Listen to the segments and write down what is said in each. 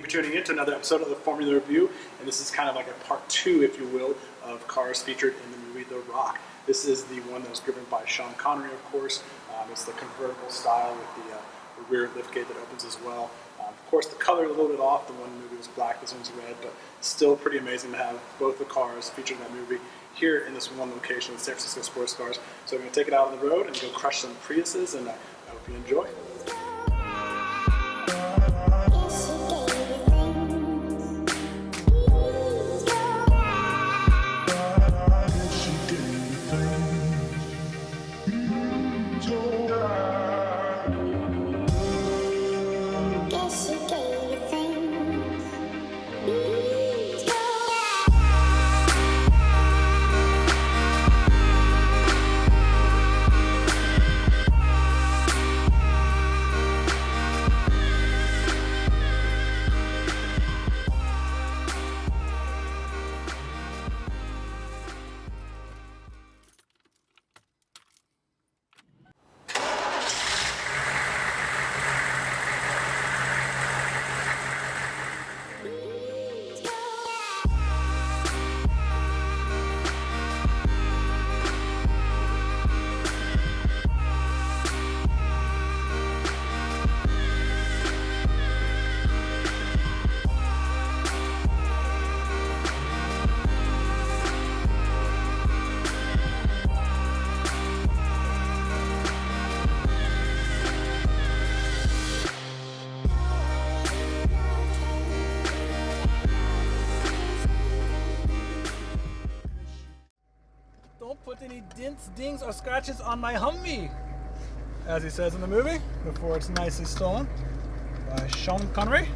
for tuning in to another episode of the Formula Review, and this is kind of like a part two, if you will, of cars featured in the movie The Rock. This is the one that was driven by Sean Connery, of course. It's the convertible style with the rear liftgate that opens as well. Of course, the color is a little bit off. The one movie was black, this one's red, but still pretty amazing to have both the cars featured in that movie here in this one location, the San Francisco Sports Cars. So we're going to take it out on the road and go crush some Priuses, and I hope you enjoy. Don't put any dents, dings, or scratches on my Humvee, as he says in the movie, before it's nicely stolen by Sean Connery.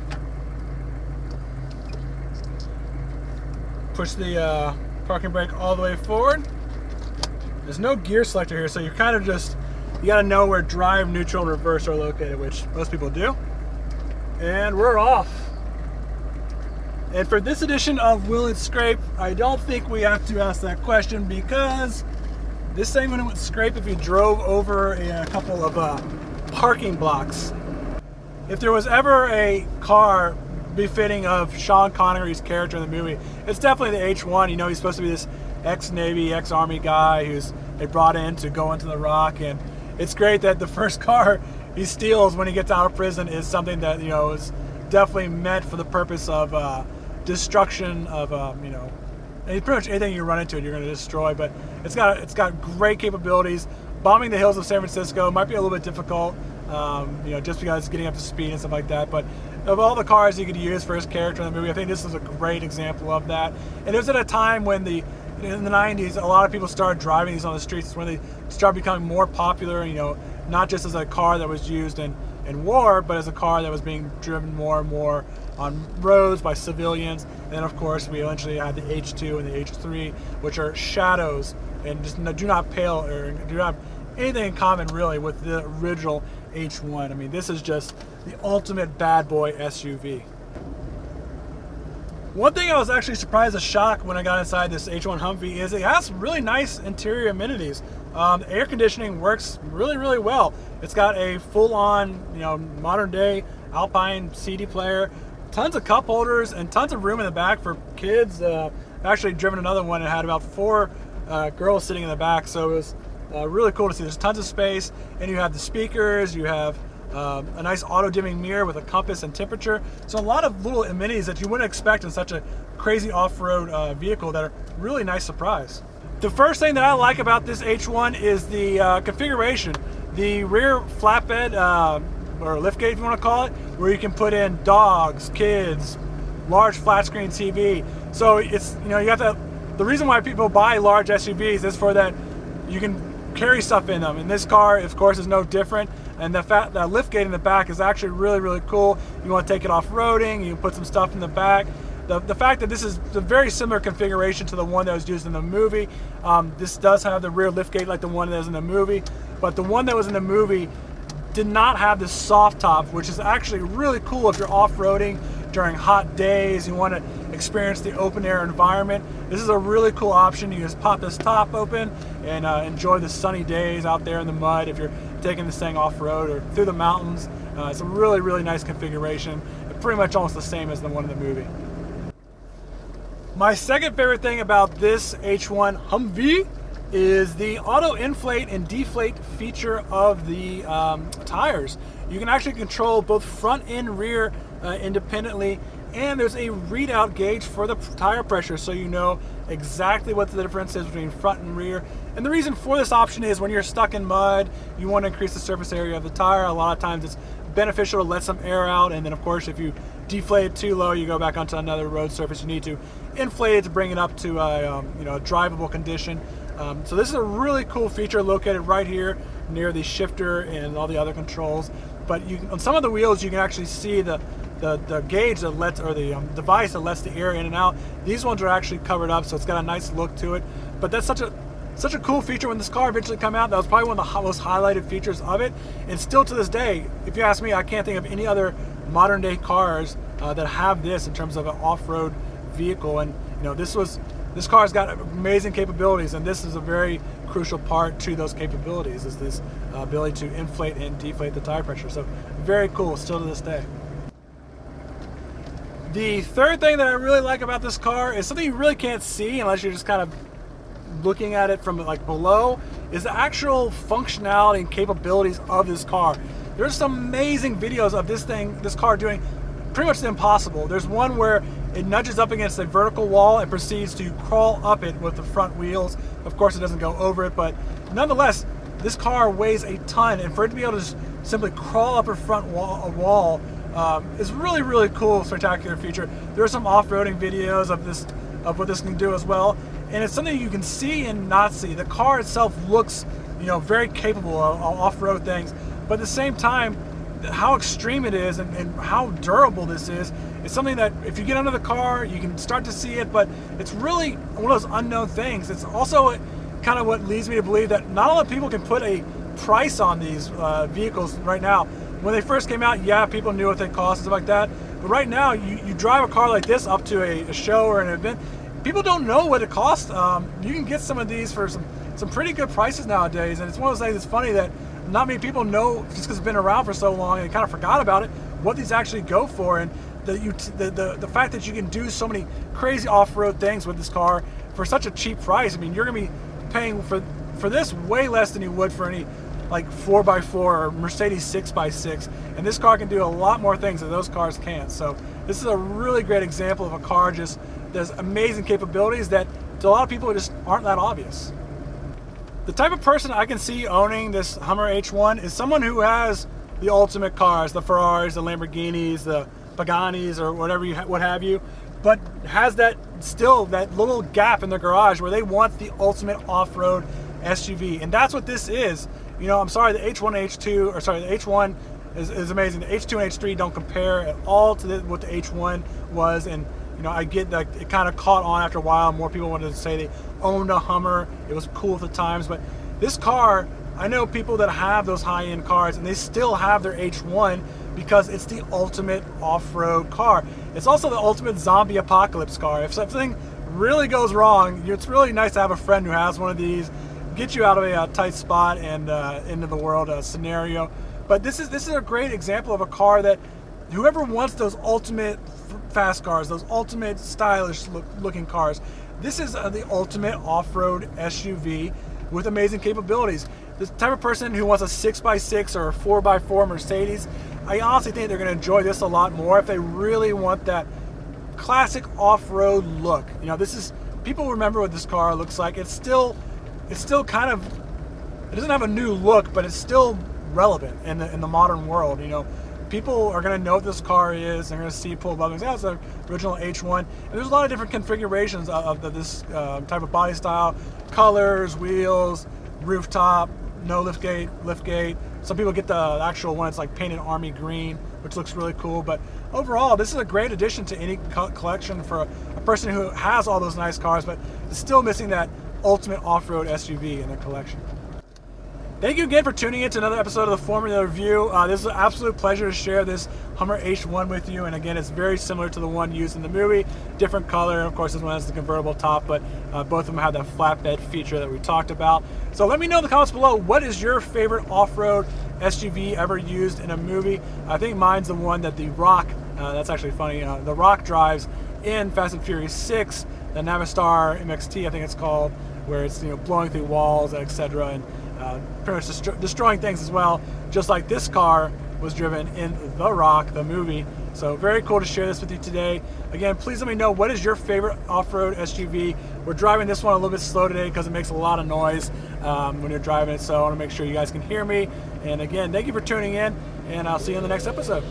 Push the parking brake all the way forward. There's no gear selector here, so you're kind of just, you gotta know where drive, neutral, and reverse are located, which most people do. And we're off. And for this edition of Will It Scrape, I don't think we have to ask that question, because this thing wouldn't scrape if you drove over a couple of parking blocks. If there was ever a car befitting of Sean Connery's character in the movie, it's definitely the H1. You know, he's supposed to be this ex-Navy, ex-Army guy who's they brought in to go into The Rock, and it's great that the first car he steals when he gets out of prison is something that, you know, is definitely meant for the purpose of destruction of you know, and pretty much anything you run into it you're going to destroy. But it's got great capabilities. Bombing the hills of San Francisco might be a little bit difficult, you know, just because it's getting up to speed and stuff like that. But of all the cars you could use for his character in the movie, I think this is a great example of that. And it was at a time when in the 90s, a lot of people started driving these on the streets. It's when they started becoming more popular, you know, not just as a car that was used in war, but as a car that was being driven more and more on roads by civilians. And then, of course, we eventually had the H2 and the H3, which are shadows and just do not pale or do not have anything in common really with the original H1. I mean, this is just the ultimate bad boy SUV. One thing I was actually surprised as shocked when I got inside this H1 Humvee is it has really nice interior amenities. The air conditioning works really, really well. It's got a full-on, you know, modern-day Alpine CD player, tons of cup holders, and tons of room in the back for kids. I've actually driven another one and had about 4 girls sitting in the back, so it was really cool to see. There's tons of space, and you have the speakers, you have a nice auto-dimming mirror with a compass and temperature. So a lot of little amenities that you wouldn't expect in such a crazy off-road vehicle that are really nice surprise. The first thing that I like about this H1 is the configuration. The rear flatbed, or liftgate if you want to call it, where you can put in dogs, kids, large flat screen TV. So it's, you know, you have to, the reason why people buy large SUVs is for that you can carry stuff in them. And this car, of course, is no different. And the fact that liftgate in the back is actually really, really cool. You want to take it off-roading, you can put some stuff in the back. The fact that this is a very similar configuration to the one that was used in the movie. This does have the rear liftgate like the one that was in the movie, but the one that was in the movie did not have this soft top, which is actually really cool if you're off-roading during hot days, you want to experience the open air environment. This is a really cool option. You just pop this top open and enjoy the sunny days out there in the mud if you're taking this thing off-road or through the mountains. It's a really, really nice configuration. It pretty much almost the same as the one in the movie. My second favorite thing about this H1 Humvee is the auto inflate and deflate feature of the tires. You can actually control both front and rear independently, and there's a readout gauge for the tire pressure, so you know exactly what the difference is between front and rear. And the reason for this option is when you're stuck in mud, you want to increase the surface area of the tire. A lot of times it's beneficial to let some air out, and then of course if you deflate it too low, you go back onto another road surface, you need to inflate it to bring it up to a, a drivable condition. So this is a really cool feature located right here near the shifter and all the other controls. But on some of the wheels, you can actually see the gauge that lets, or the device that lets the air in and out. These ones are actually covered up, so it's got a nice look to it. But that's such a cool feature. When this car eventually came out, that was probably one of the most highlighted features of it. And still to this day, if you ask me, I can't think of any other modern day cars that have this in terms of an off-road vehicle. And this car's got amazing capabilities, and this is a very crucial part to those capabilities, is this ability to inflate and deflate the tire pressure. So very cool still to this day. The third thing that I really like about this car is something you really can't see unless you're just kind of looking at it from like below, is the actual functionality and capabilities of this car. There's some amazing videos of this car doing pretty much the impossible. There's one where it nudges up against a vertical wall and proceeds to crawl up it with the front wheels. Of course, it doesn't go over it, but nonetheless, this car weighs a ton, and for it to be able to just simply crawl up a front wall is really, really cool, spectacular feature. There are some off-roading videos of what this can do as well, and it's something you can see and not see. The car itself looks, very capable of off-road things, but at the same time, how extreme it is and how durable this is, it's something that if you get under the car, you can start to see it, but it's really one of those unknown things. It's also kind of what leads me to believe that not a lot of people can put a price on these vehicles right now. When they first came out, yeah, people knew what they cost and stuff like that, but right now, you drive a car like this up to a show or an event, people don't know what it costs. You can get some of these for some pretty good prices nowadays, and it's one of those things that's funny that not many people know, just because it's been around for so long and they kind of forgot about it, what these actually go for. And the fact that you can do so many crazy off-road things with this car for such a cheap price. I mean, you're going to be paying for this way less than you would for any like 4x4 or Mercedes 6x6, and this car can do a lot more things that those cars can't. So this is a really great example of a car just does amazing capabilities that to a lot of people just aren't that obvious. The type of person I can see owning this Hummer H1 is someone who has the ultimate cars, the Ferraris, the Lamborghinis, the Paganis, or whatever what have you, but has that little gap in their garage where they want the ultimate off-road SUV, and that's what this is. I'm sorry, the H1 and H2, or sorry, the H1 is amazing. The H2 and H3 don't compare at all to what the H1 was, and I get that it kind of caught on after a while. More people wanted to say they owned a Hummer. It was cool at the times, but this car, I know people that have those high-end cars and they still have their H1 because it's the ultimate off-road car. It's also the ultimate zombie apocalypse car. If something really goes wrong, it's really nice to have a friend who has one of these, get you out of a tight spot and into the world scenario. But this is a great example of a car that whoever wants those ultimate fast cars, those ultimate stylish looking cars, this is the ultimate off-road SUV with amazing capabilities. The type of person who wants a 6x6 or a 4x4 Mercedes, I honestly think they're going to enjoy this a lot more if they really want that classic off-road look. People remember what this car looks like. It's still kind of, it doesn't have a new look, but it's still relevant in the modern world. People are going to know what this car is. They're going to see it pull above them. That's the original H1. And there's a lot of different configurations of this type of body style, colors, wheels, rooftop, no liftgate, liftgate. Some people get the actual one. It's like painted army green, which looks really cool. But overall, this is a great addition to any collection for a person who has all those nice cars, but is still missing that ultimate off-road SUV in their collection. Thank you again for tuning in to another episode of the Formula Review. This is an absolute pleasure to share this Hummer H1 with you. And again, it's very similar to the one used in the movie. Different color. Of course, this one has the convertible top, but both of them have that flatbed feature that we talked about. So let me know in the comments below, what is your favorite off-road SUV ever used in a movie? I think mine's the one that The Rock That's actually funny. The Rock drives in Fast and Furious 6, the Navistar MXT, I think it's called, where it's blowing through walls, etc., and pretty much destroying things as well, just like this car was driven in The Rock, the movie. So very cool to share this with you today. Again, please let me know, what is your favorite off-road SUV? We're driving this one a little bit slow today because it makes a lot of noise when you're driving it, so I want to make sure you guys can hear me. And again, thank you for tuning in, and I'll see you in the next episode.